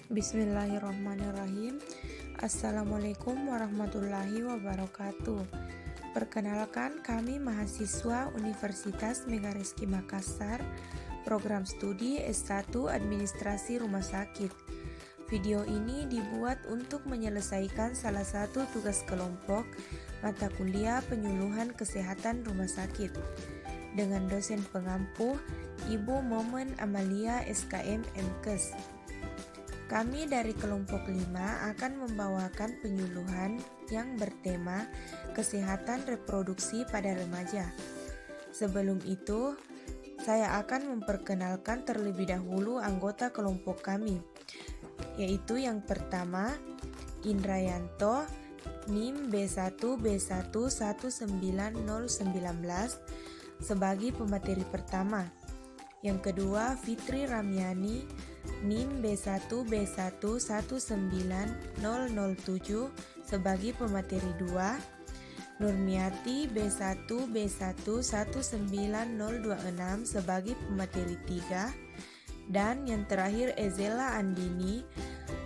Bismillahirrahmanirrahim. Assalamualaikum warahmatullahi wabarakatuh. Perkenalkan, kami mahasiswa Universitas Megarizky Makassar, program studi S1 Administrasi Rumah Sakit. Video ini dibuat untuk menyelesaikan salah satu tugas kelompok mata kuliah penyuluhan kesehatan rumah sakit dengan dosen pengampu Ibu Momen Amalia SKM MKes. Kami dari kelompok 5 akan membawakan penyuluhan yang bertema kesehatan reproduksi pada remaja. Sebelum itu, saya akan memperkenalkan terlebih dahulu anggota kelompok kami, yaitu yang pertama, Indrayanto, NIM B1B119019 sebagai pemateri pertama. Yang kedua, Fitri Ramyani, NIM B1B1190007 sebagai pemateri 2, Nurmiati B1B1190026 sebagai pemateri 3, dan yang terakhir Ezela Andini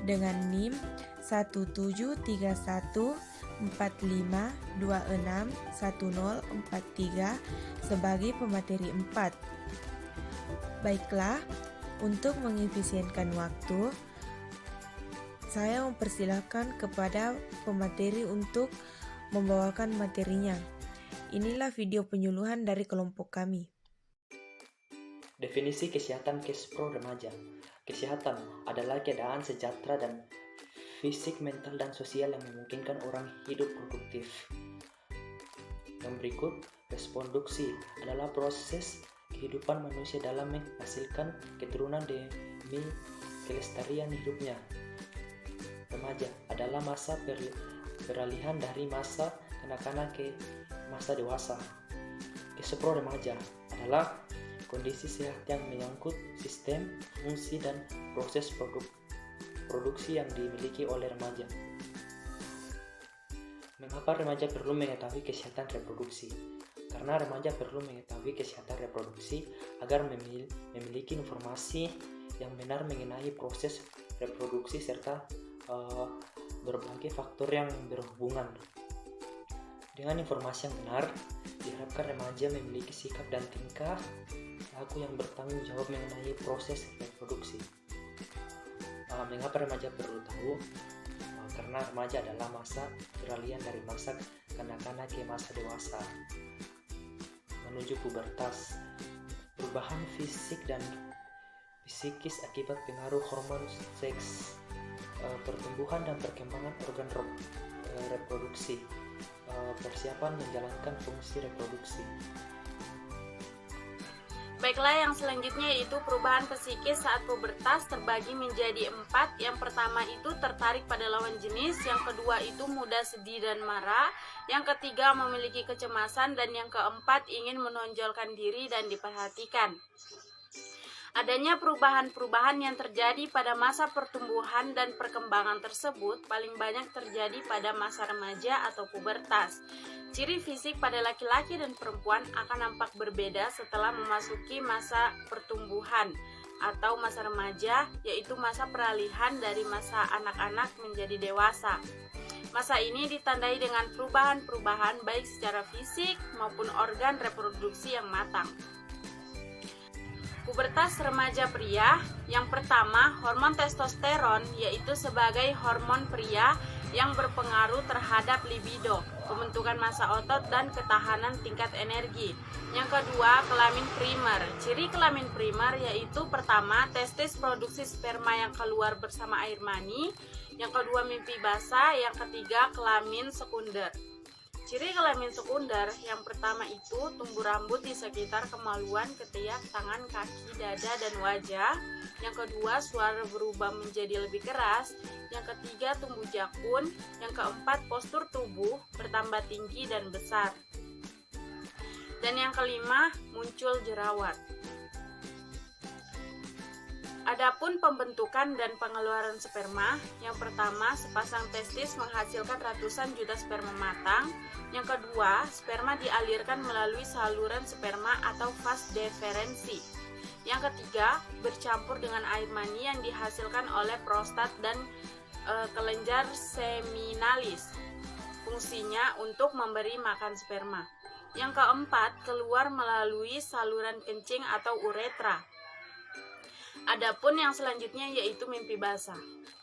dengan NIM 17314526104 sebagai pemateri 4. Baiklah, untuk mengefisienkan waktu, saya mempersilahkan kepada pemateri untuk membawakan materinya. Inilah video penyuluhan dari kelompok kami. Definisi kesehatan Kespro remaja. Kesehatan adalah keadaan sejahtera dan fisik, mental, dan sosial yang memungkinkan orang hidup produktif. Yang berikut, reproduksi adalah proses kehidupan manusia dalam menghasilkan keturunan demi kelestarian hidupnya. Remaja adalah masa peralihan dari masa kanak-kanak ke masa dewasa. Kespro remaja adalah kondisi sehat yang menyangkut sistem, fungsi, dan proses produksi yang dimiliki oleh remaja. Mengapa remaja perlu mengetahui kesehatan reproduksi? Karena remaja perlu mengetahui kesehatan reproduksi agar memiliki informasi yang benar mengenai proses reproduksi serta berbagai faktor yang berhubungan. Dengan informasi yang benar, diharapkan remaja memiliki sikap dan tingkah laku yang bertanggung jawab mengenai proses reproduksi. Mengapa remaja perlu tahu? Karena remaja adalah masa peralihan dari masa kanak-kanak ke masa dewasa menuju pubertas. Perubahan fisik dan psikis akibat pengaruh hormon seks, pertumbuhan dan perkembangan organ reproduksi, persiapan menjalankan fungsi reproduksi. Baiklah, yang selanjutnya yaitu perubahan psikis saat pubertas terbagi menjadi 4. Yang pertama itu tertarik pada lawan jenis, yang kedua itu mudah sedih dan marah, yang ketiga memiliki kecemasan, dan yang keempat ingin menonjolkan diri dan diperhatikan. Adanya perubahan-perubahan yang terjadi pada masa pertumbuhan dan perkembangan tersebut paling banyak terjadi pada masa remaja atau pubertas. Ciri fisik pada laki-laki dan perempuan akan nampak berbeda setelah memasuki masa pertumbuhan atau masa remaja, yaitu masa peralihan dari masa anak-anak menjadi dewasa. Masa ini ditandai dengan perubahan-perubahan baik secara fisik maupun organ reproduksi yang matang. Pubertas remaja pria. Yang pertama, hormon testosteron, yaitu sebagai hormon pria yang berpengaruh terhadap libido, pembentukan massa otot, dan ketahanan tingkat energi. Yang kedua, kelamin primer. Ciri kelamin primer yaitu pertama, testis produksi sperma yang keluar bersama air mani. Yang kedua, mimpi basah. Yang ketiga, kelamin sekunder. Ciri kelamin sekunder yang pertama itu tumbuh rambut di sekitar kemaluan, ketiak, tangan, kaki, dada, dan wajah. Yang kedua, suara berubah menjadi lebih keras. Yang ketiga, tumbuh jakun. Yang keempat, postur tubuh bertambah tinggi dan besar. Dan yang kelima, muncul jerawat. Adapun pembentukan dan pengeluaran sperma, yang pertama, sepasang testis menghasilkan ratusan juta sperma matang. Yang kedua, sperma dialirkan melalui saluran sperma atau vas deferensi. Yang ketiga, bercampur dengan air mani yang dihasilkan oleh prostat dan kelenjar seminalis. Fungsinya untuk memberi makan sperma. Yang keempat, keluar melalui saluran kencing atau uretra. Adapun yang selanjutnya yaitu mimpi basah.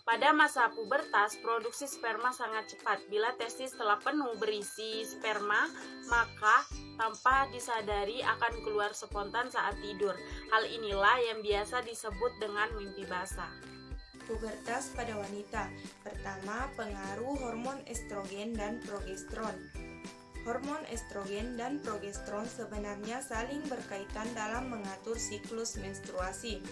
Pada masa pubertas, produksi sperma sangat cepat. Bila testis telah penuh berisi sperma, maka tanpa disadari akan keluar spontan saat tidur. Hal inilah yang biasa disebut dengan mimpi basah. Pubertas pada wanita. Pertama, pengaruh hormon estrogen dan progesteron. Hormon estrogen dan progesteron sebenarnya saling berkaitan dalam mengatur siklus menstruasi.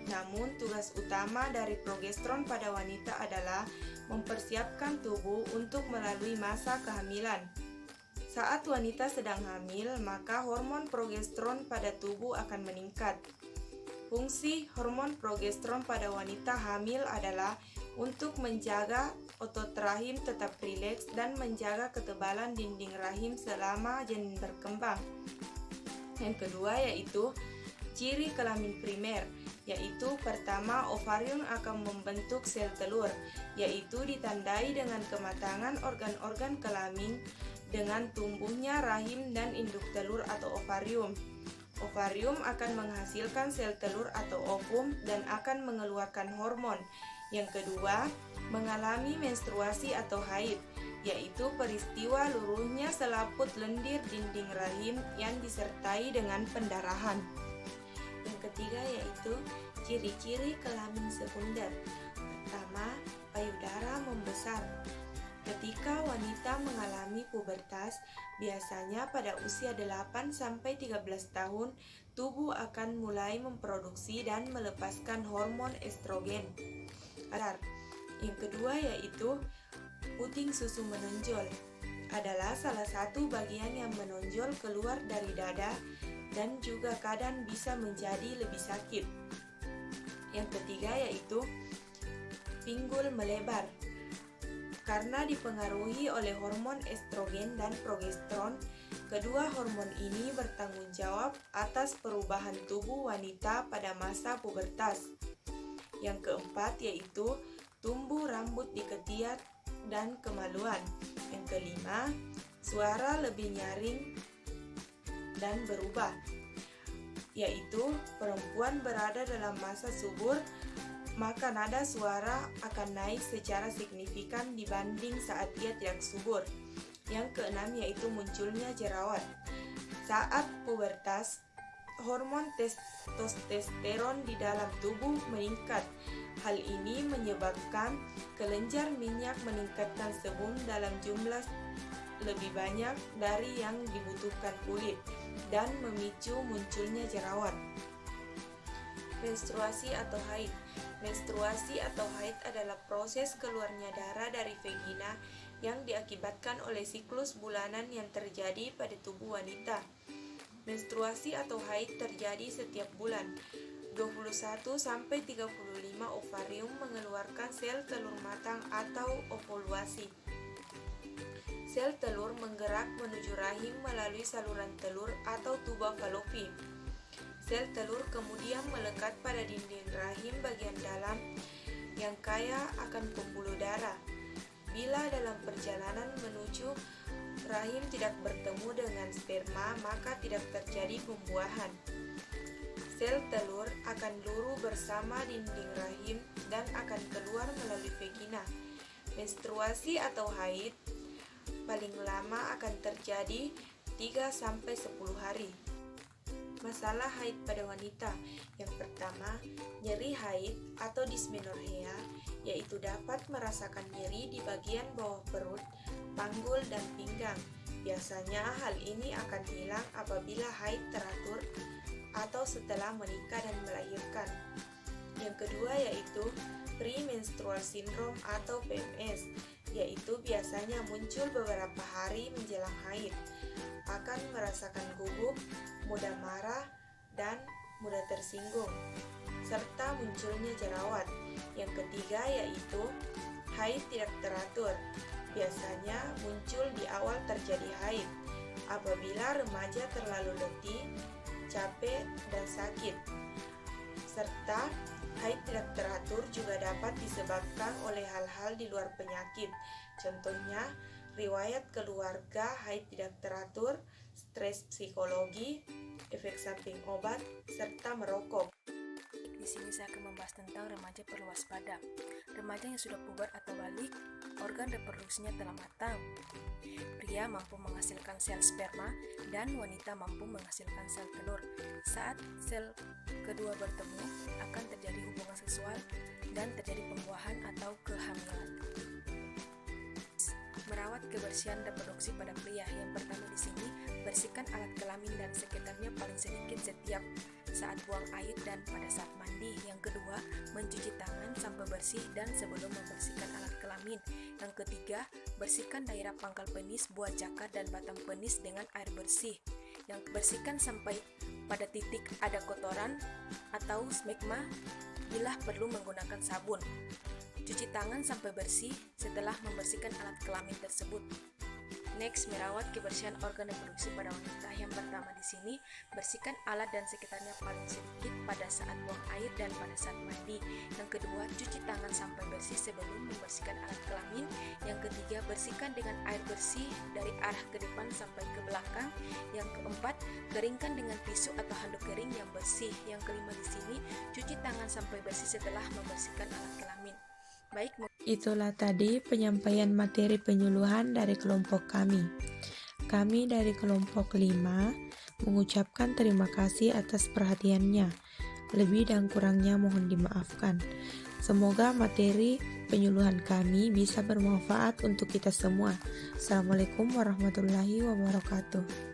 Namun, tugas utama dari progesteron pada wanita adalah mempersiapkan tubuh untuk melalui masa kehamilan. Saat wanita sedang hamil, maka hormon progesteron pada tubuh akan meningkat. Fungsi hormon progesteron pada wanita hamil adalah untuk menjaga otot rahim tetap rileks dan menjaga ketebalan dinding rahim selama janin berkembang. Yang kedua yaitu ciri kelamin primer, yaitu pertama, ovarium akan membentuk sel telur, yaitu ditandai dengan kematangan organ-organ kelamin dengan tumbuhnya rahim dan induk telur atau ovarium. Ovarium akan menghasilkan sel telur atau ovum dan akan mengeluarkan hormon. Yang kedua, mengalami menstruasi atau haid, yaitu peristiwa luruhnya selaput lendir dinding rahim yang disertai dengan pendarahan. Yang ketiga yaitu ciri-ciri kelamin sekunder. Pertama, payudara membesar. Ketika wanita mengalami pubertas, biasanya pada usia 8-13 tahun, tubuh akan mulai memproduksi dan melepaskan hormon estrogen. Yang kedua yaitu puting susu menonjol. Adalah salah satu bagian yang menonjol keluar dari dada dan juga kadang bisa menjadi lebih sakit. Yang ketiga yaitu pinggul melebar. Karena dipengaruhi oleh hormon estrogen dan progesteron, kedua hormon ini bertanggung jawab atas perubahan tubuh wanita pada masa pubertas. Yang keempat yaitu tumbuh rambut di ketiak dan kemaluan. Yang kelima, suara lebih nyaring dan berubah, yaitu perempuan berada dalam masa subur, maka nada suara akan naik secara signifikan dibanding saat ia tidak subur. Yang keenam yaitu munculnya jerawat. Saat pubertas, hormon testosteron di dalam tubuh meningkat. Hal ini menyebabkan kelenjar minyak meningkatkan sebum dalam jumlah lebih banyak dari yang dibutuhkan kulit dan memicu munculnya jerawat. Menstruasi atau haid. Menstruasi atau haid adalah proses keluarnya darah dari vagina yang diakibatkan oleh siklus bulanan yang terjadi pada tubuh wanita. Menstruasi atau haid terjadi setiap bulan. 21-35 ovarium mengeluarkan sel telur matang atau ovulasi. Sel telur menggerak menuju rahim melalui saluran telur atau tuba falopi. Sel telur kemudian melekat pada dinding rahim bagian dalam yang kaya akan pembuluh darah. Bila dalam perjalanan menuju rahim tidak bertemu dengan sperma, maka tidak terjadi pembuahan. Sel telur akan luruh bersama dinding rahim dan akan keluar melalui vagina. Menstruasi atau haid paling lama akan terjadi 3-10 hari. Masalah haid pada wanita. Yang pertama, nyeri haid atau dysmenorrhea, yaitu dapat merasakan nyeri di bagian bawah perut, panggul, dan pinggang. Biasanya hal ini akan hilang apabila haid teratur atau setelah menikah dan melahirkan. Yang kedua yaitu premenstrual syndrome atau PMS, yaitu biasanya muncul beberapa hari menjelang haid. Akan merasakan gugup, mudah marah, dan mudah tersinggung, serta munculnya jerawat. Yang ketiga yaitu haid tidak teratur, biasanya muncul di awal terjadi haid, apabila remaja terlalu letih, capek, dan sakit. serta haid tidak teratur juga dapat disebabkan oleh hal-hal di luar penyakit. Contohnya, riwayat keluarga, haid tidak teratur, stres psikologi, efek samping obat, serta merokok. Di sini saya akan membahas tentang remaja perlu waspada. Remaja yang sudah puber atau balik, organ reproduksinya telah matang. Pria mampu menghasilkan sel sperma dan wanita mampu menghasilkan sel telur. Saat sel kedua bertemu, akan terjadi hubungan seksual dan terjadi pembuahan atau kehamilan. Merawat kebersihan reproduksi pada pria. Yang pertama di sini, bersihkan alat kelamin dan sekitarnya paling sedikit setiap saat buang air dan pada saat mandi. Yang kedua, mencuci tangan sampai bersih dan sebelum membersihkan alat kelamin. Yang ketiga, bersihkan daerah pangkal penis, buah jakar dan batang penis dengan air bersih. Yang bersihkan sampai pada titik ada kotoran atau smegma bila perlu menggunakan sabun. Cuci tangan sampai bersih setelah membersihkan alat kelamin tersebut. Next, merawat kebersihan organ reproduksi pada wanita. Yang pertama di sini, bersihkan alat dan sekitarnya paling sedikit pada saat buang air dan pada saat mandi. Yang kedua, cuci tangan sampai bersih sebelum membersihkan alat kelamin. Yang ketiga, bersihkan dengan air bersih dari arah ke depan sampai ke belakang. Yang keempat, keringkan dengan tisu atau handuk kering yang bersih. Yang kelima di sini, cuci tangan sampai bersih setelah membersihkan alat kelamin. Baik, itulah tadi penyampaian materi penyuluhan dari kelompok kami. Kami dari kelompok 5 mengucapkan terima kasih atas perhatiannya. Lebih dan kurangnya mohon dimaafkan. Semoga materi penyuluhan kami bisa bermanfaat untuk kita semua. Assalamualaikum warahmatullahi wabarakatuh.